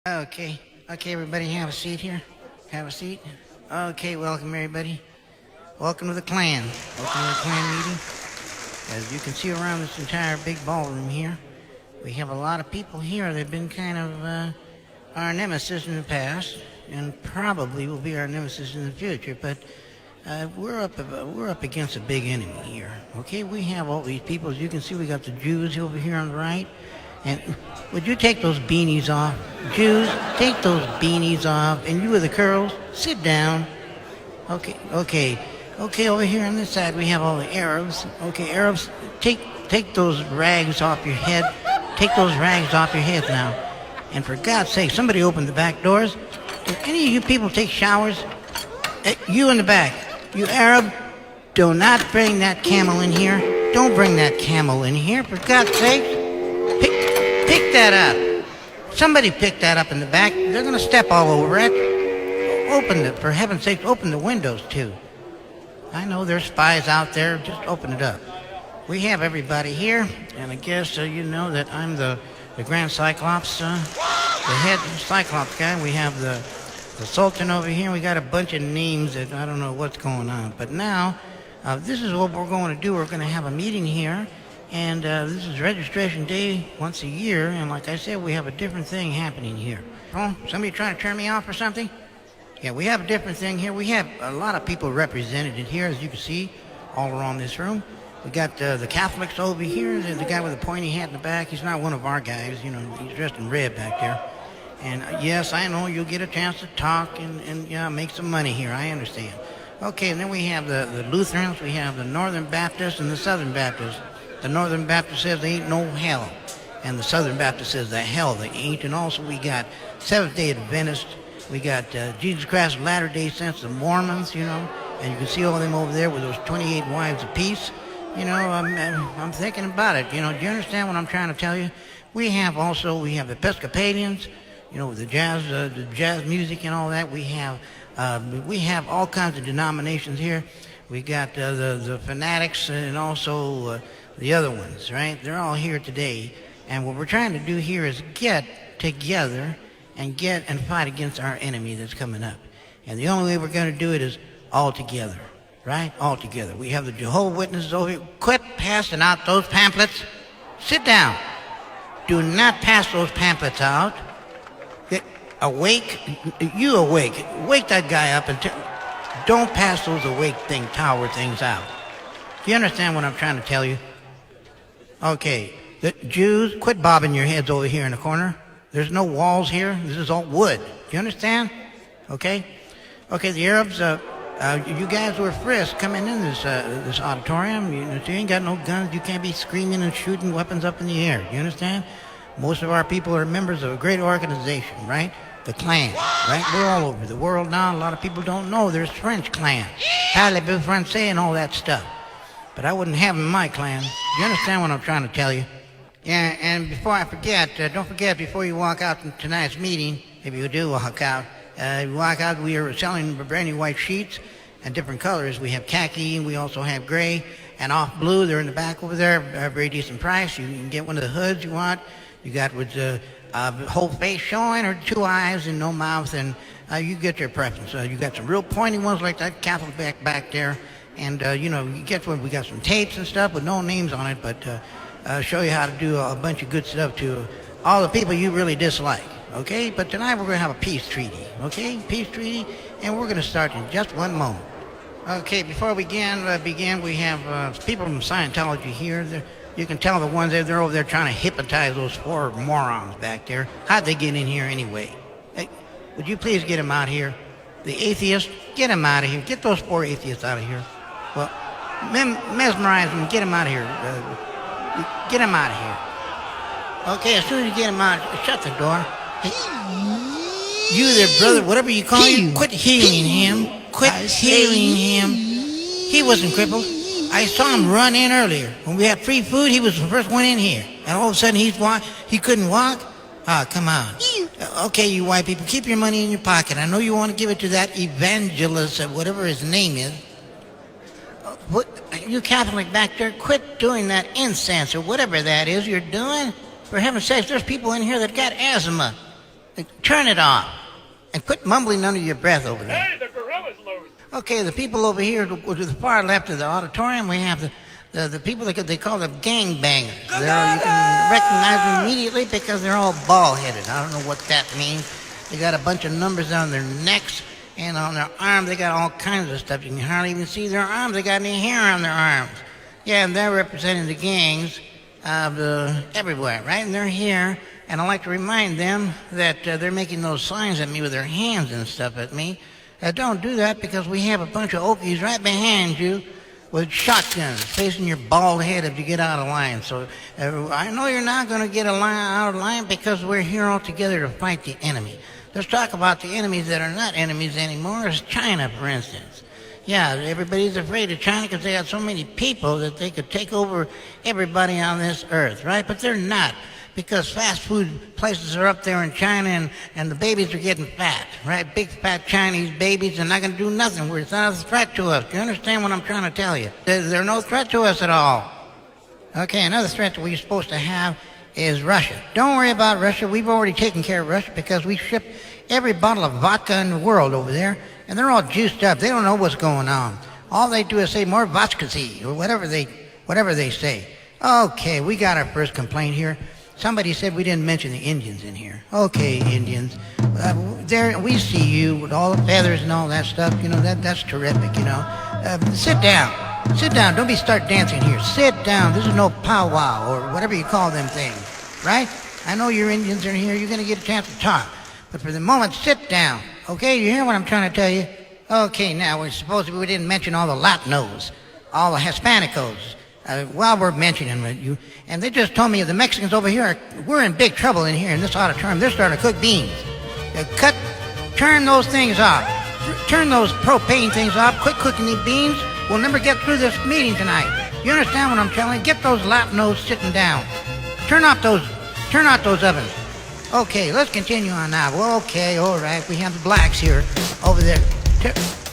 Okay, okay, everybody, have a seat here. Have a seat. Okay, welcome everybody. Welcome to the Klan. Welcome to the Klan meeting. As you can see around this entire big ballroom here, we have a lot of people here that have been kind of our nemesis in the past, and probably will be our nemesis in the future. But we're up against a big enemy here. Okay, we have all these people. As you can see, we got the Jews over here on the right. And would you take those beanies off? Jews, take those beanies off. And you with the curls, sit down. Okay, over here on this side we have all the Arabs. Okay, Arabs, take those rags off your head. Take those rags off your head now. And for God's sake, somebody open the back doors. Do any of you people take showers? You in the back, you Arab, do not bring that camel in here. Don't bring that camel in here, for God's sake. Pick that up. Somebody pick that up in the back. They're going to step all over it. For heaven's sake, open the windows too. I know there's spies out there. Just open it up. We have everybody here, and I guess you know that I'm the Grand Cyclops, the head Cyclops guy. We have the Sultan over here. We got a bunch of names that I don't know what's going on. But now, this is what we're going to do. We're going to have a meeting here. And this is registration day once a year, and like I said, we have a different thing happening here. Oh, somebody trying to turn me off or something? Yeah, we have a different thing here. We have a lot of people represented in here, as you can see, all around this room. We got the Catholics over here. There's the guy with the pointy hat in the back. He's not one of our guys, you know, he's dressed in red back there. And yes, I know you'll get a chance to talk and yeah, make some money here, I understand. Okay, and then we have the Lutherans, we have the Northern Baptists and the Southern Baptists. The Northern Baptist says there ain't no hell, and the Southern Baptist says the hell they ain't. And also we got Seventh-day Adventists, we got Jesus Christ of Latter-day Saints, the Mormons, you know, and you can see all of them over there with those 28 wives apiece. You know, I'm thinking about it. You know, do you understand what I'm trying to tell you? We have Episcopalians, you know, with the jazz music and all that. We have all kinds of denominations here. We got the fanatics and also the other ones, right? They're all here today. And what we're trying to do here is get together and fight against our enemy that's coming up. And the only way we're going to do it is all together, right? All together. We have the Jehovah's Witnesses over here. Quit passing out those pamphlets. Sit down. Do not pass those pamphlets out. Awake. You awake. Wake that guy up and don't pass those awake tower things out. Do you understand what I'm trying to tell you? Okay, the Jews, quit bobbing your heads over here in the corner. There's no walls here. This is all wood. Do you understand? Okay? Okay, the Arabs, you guys were frisked coming in this auditorium. You ain't got no guns. You can't be screaming and shooting weapons up in the air. You understand? Most of our people are members of a great organization, right? The Klan, right? We're all over the world now. A lot of people don't know there's French Klan, Parlez-vous Français and all that stuff. But I wouldn't have them in my clan. Do you understand what I'm trying to tell you? Yeah, and before I forget, don't forget, before you walk out from tonight's meeting, if you do walk out, we are selling brand new white sheets and different colors. We have khaki, and we also have gray, and off blue. They're in the back over there, a very decent price. You can get one of the hoods you want. You got with the whole face showing or 2 eyes and no mouth, and you get your preference. You got some real pointy ones like that Catholic back there. And, you know, you get one, we got some tapes and stuff with no names on it, but show you how to do a bunch of good stuff to all the people you really dislike, okay? But tonight we're going to have a peace treaty, okay? Peace treaty, and we're going to start in just one moment. Okay, before we begin, we have people from Scientology here. You can tell the ones they're over there trying to hypnotize those 4 morons back there. How'd they get in here anyway? Hey, would you please get them out here? The atheists, get them out of here. Get those 4 atheists out of here. Well, mesmerize them, get them out of here. Get them out of here. Okay, as soon as you get them out, shut the door. Hey, you there, brother, whatever you call him, quit healing him. Quit healing him. He wasn't crippled. I saw him run in earlier. When we had free food, he was the first one in here. And all of a sudden, he couldn't walk? Ah, come on. Okay, you white people, keep your money in your pocket. I know you want to give it to that evangelist, whatever his name is. What, you Catholic back there, quit doing that incense or whatever that is you're doing. For heaven's sakes, there's people in here that got asthma. Turn it off. And quit mumbling under your breath over there. Hey, the gorilla's loose. Okay, the people over here to the far left of the auditorium, we have the people that they call them gangbangers. You can recognize them immediately because they're all bald-headed. I don't know what that means. They got a bunch of numbers on their necks, and on their arms they got all kinds of stuff. You can hardly even see their arms. They got any hair on their arms. Yeah, and they're representing the gangs of everywhere, right? And they're here, and I'd like to remind them that they're making those signs at me with their hands and stuff at me. Don't do that because we have a bunch of Okies right behind you with shotguns facing your bald head if you get out of line. So I know you're not going to get out of line because we're here all together to fight the enemy. Let's talk about the enemies that are not enemies anymore. It's China, for instance. Yeah, everybody's afraid of China because they got so many people that they could take over everybody on this earth, right? But they're not, because fast food places are up there in China and the babies are getting fat, right? Big fat Chinese babies are not going to do nothing. It's not a threat to us. Do you understand what I'm trying to tell you? They're no threat to us at all. Okay, another threat that we're supposed to have is Russia. Don't worry about Russia. We've already taken care of Russia because we ship every bottle of vodka in the world over there, and they're all juiced up. They don't know what's going on. All they do is say more vodka-y or whatever they say. Okay, we got our first complaint here. Somebody said we didn't mention the Indians in here. Okay, Indians. There, we see you with all the feathers and all that stuff. You know, that's terrific, you know. Sit down. Sit down. Don't start dancing here. Sit down. This is no powwow or whatever you call them things, right? I know your Indians are in here. You're going to get a chance to talk. But for the moment, sit down. Okay, you hear what I'm trying to tell you? Okay, now, we didn't mention all the Latinos, all the Hispanicos. While we're mentioning you, and they just told me the Mexicans over here, we're in big trouble in here in this auditorium. They're starting to cook beans. Turn those things off. Turn those propane things off. Quit cooking these beans. We'll never get through this meeting tonight. You understand what I'm telling you? Get those Latinos sitting down. Turn out those ovens. Okay, let's continue on now. Well, okay, all right. We have the blacks here over there.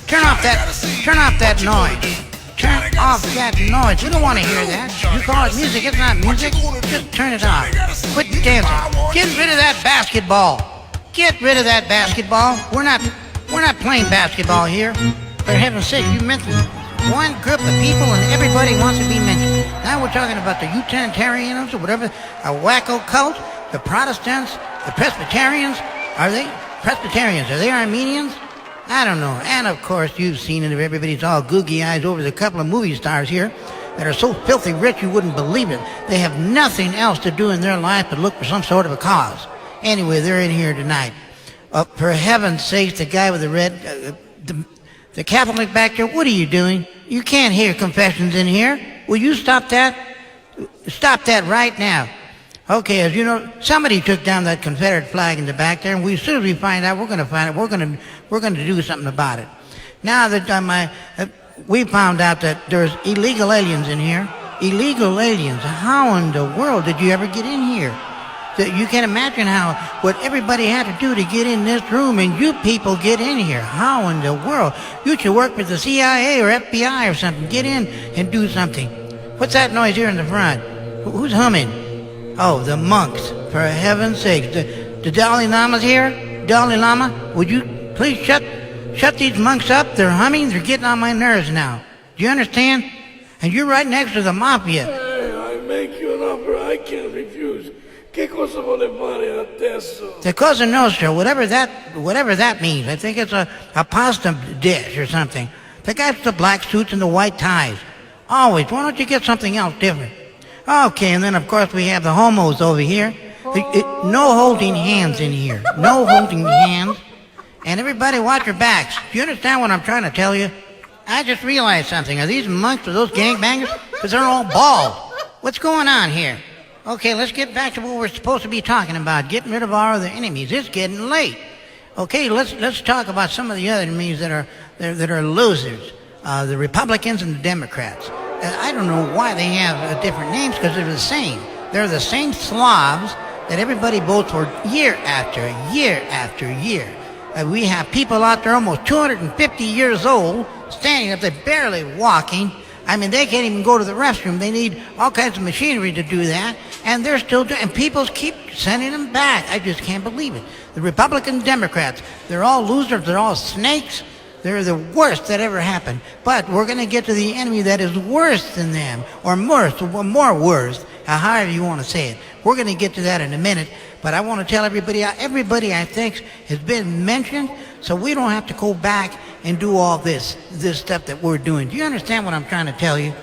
Turn off that noise. Turn off that noise. We don't want to hear that. You call it music. It's not music. Just turn it off. Quit dancing. Get rid of that basketball. Get rid of that basketball. We're not playing basketball here. For heaven's sake, you mentioned one group of people and everybody wants to be mentioned. Now we're talking about the Unitarians or whatever, a wacko cult, the Protestants, the Presbyterians. Are they Presbyterians? Are they Armenians? I don't know. And of course, you've seen it. Everybody's all googie eyes over the couple of movie stars here that are so filthy rich you wouldn't believe it. They have nothing else to do in their life but look for some sort of a cause. Anyway, they're in here tonight. For heaven's sake, the guy with the red, the Catholic back there, what are you doing? You can't hear confessions in here. Will you stop that? Stop that right now. Okay, as you know, somebody took down that Confederate flag in the back there, and as soon as we find out, we're going to find it. We're going to do something about it. Now that we found out that there's illegal aliens in here. Illegal aliens. How in the world did you ever get in here? You can imagine what everybody had to do to get in this room, and you people get in here. How in the world? You should work with the CIA or FBI or something. Get in and do something. What's that noise here in the front? Who's humming? Oh, the monks, for heaven's sake. The Dalai Lama's here? Dalai Lama, would you please shut these monks up? They're humming, they're getting on my nerves now. Do you understand? And you're right next to the mafia. Hey, I make you an offer I can't refuse. ¿Qué cosa vuole fare adesso? The Cosa Nostra, whatever that means. I think it's a pasta dish or something. The guys with the black suits and the white ties. Always. Why don't you get something else different? Okay, and then of course we have the homos over here. No holding hands in here. No holding hands. And everybody watch your backs. Do you understand what I'm trying to tell you? I just realized something. Are these monks or those gangbangers? Because they're all bald. What's going on here? Okay, let's get back to what we're supposed to be talking about. Getting rid of our other enemies. It's getting late. Okay, let's talk about some of the other enemies that are losers. The Republicans and the Democrats. I don't know why they have different names because they're the same. They're the same Slavs that everybody votes for year after year after year. We have people out there almost 250 years old, standing up there, barely walking. I mean, they can't even go to the restroom. They need all kinds of machinery to do that, and they're still doing. And people keep sending them back. I just can't believe it. The Republican Democrats, they're all losers. They're all snakes. They're the worst that ever happened. But we're going to get to the enemy that is worse than them, or more worse, however you want to say it. We're going to get to that in a minute. But I want to tell everybody I think has been mentioned, so we don't have to go back and do all this stuff that we're doing. Do you understand what I'm trying to tell you?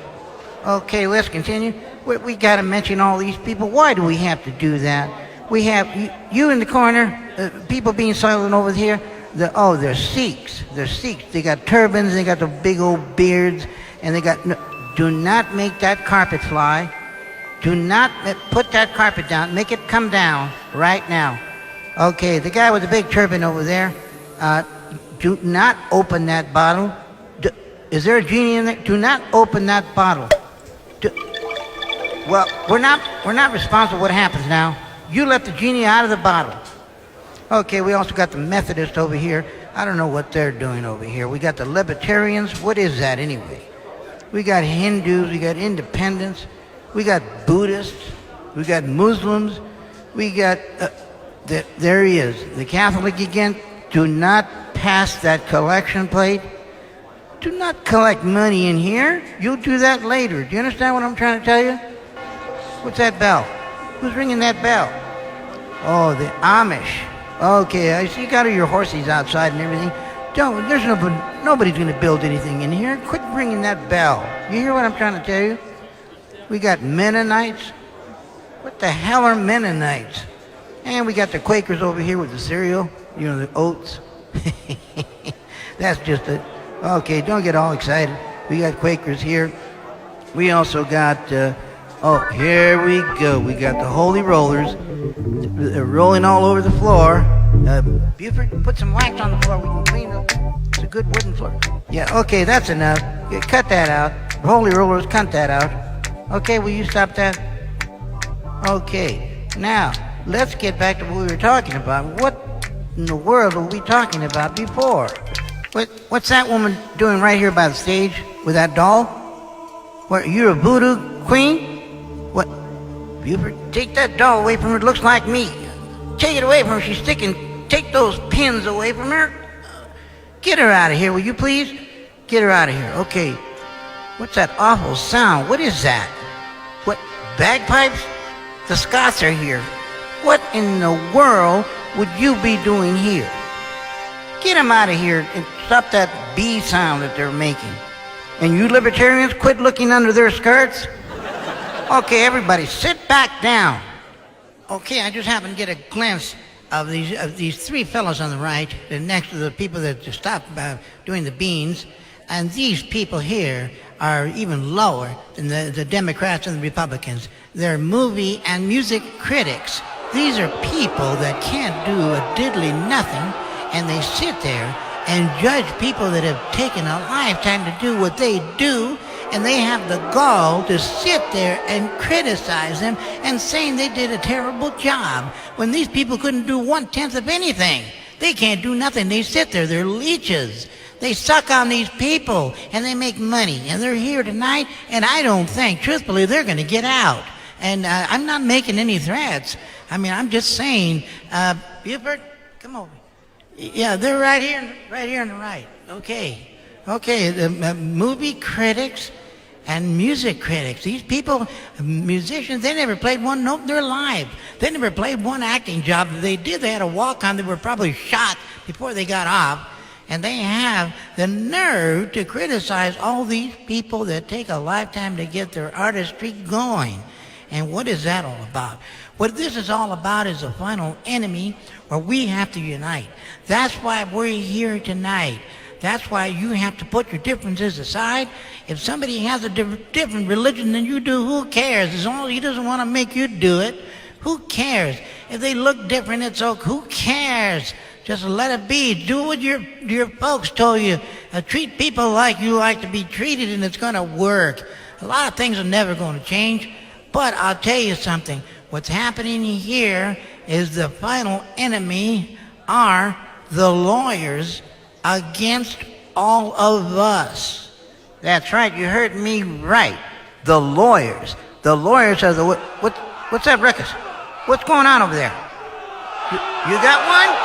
Okay, let's continue. We got to mention all these people. Why do we have to do that? We have you in the corner, people being silent over here. They're Sikhs. They're Sikhs. They got turbans. They got the big old beards, and they got. Do not make that carpet fly. Do not put that carpet down. Make it come down right now. Okay, the guy with the big turban over there. Do not open that bottle. Is there a genie in there? Do not open that bottle. Well, we're not responsible for what happens now. You let the genie out of the bottle. Okay, we also got the Methodists over here. I don't know what they're doing over here. We got the Libertarians. What is that anyway? We got Hindus. We got Independents. We got Buddhists. We got Muslims. We got... there he is. The Catholic again. Do not pass that collection plate. Do not collect money in here. You'll do that later. Do you understand what I'm trying to tell you? What's that bell? Who's ringing that bell? Oh, the Amish. Okay, I see you got all your horses outside and everything. Nobody's going to build anything in here. Quit ringing that bell. You hear what I'm trying to tell you? We got Mennonites. What the hell are Mennonites? And we got the Quakers over here with the cereal. You know, the oats. That's just it. Okay, don't get all excited. We got Quakers here. We also got, here we go. We got the Holy Rollers. They're rolling all over the floor. Buford, put some wax on the floor. We can clean it. It's a good wooden floor. Yeah, okay, that's enough. Yeah, cut that out. Holy Rollers, cut that out. Okay, will you stop that? Okay, now, let's get back to what we were talking about. What in the world were we talking about before? What's that woman doing right here by the stage with that doll? What, you're a voodoo queen? What? Buford, take that doll away from her. It looks like me. Take it away from her. She's sticking. Take those pins away from her. Get her out of here, will you please? Get her out of here. Okay. What's that awful sound? What is that? What, bagpipes? The Scots are here. What in the world would you be doing here? Get them out of here and stop that bee sound that they're making. And you libertarians, quit looking under their skirts. Okay, everybody, sit back down. Okay, I just happened to get a glimpse of these three fellows on the right, next to the people that just stopped doing the beans. And these people here are even lower than the Democrats and the Republicans. They're movie and music critics. These are people that can't do a diddly nothing, and they sit there and judge people that have taken a lifetime to do what they do, and they have the gall to sit there and criticize them and saying they did a terrible job when these people couldn't do 1/10 of anything. They can't do nothing. They sit there. They're leeches. They suck on these people, and they make money, and they're here tonight, and I don't think, truthfully, they're going to get out. And I'm not making any threats. I mean, I'm just saying, Buford, come over. Yeah, they're right here on the right. Okay, the movie critics and music critics. These people, musicians, they never played one note in their life. They never played one acting job. If they did, they had a walk-on. They were probably shot before they got off. And they have the nerve to criticize all these people that take a lifetime to get their artistry going. And what is that all about? What this is all about is a final enemy where we have to unite. That's why we're here tonight. That's why you have to put your differences aside. If somebody has a different religion than you do, who cares? As long as he doesn't want to make you do it, who cares? If they look different, it's okay. Who cares? Just let it be. Do what your folks told you. Treat people like you like to be treated, and it's going to work. A lot of things are never going to change. But I'll tell you something. What's happening here is the final enemy are the lawyers against all of us. That's right, you heard me right. The lawyers. The lawyers are the... What's that, Ruckus? What's going on over there? You got one?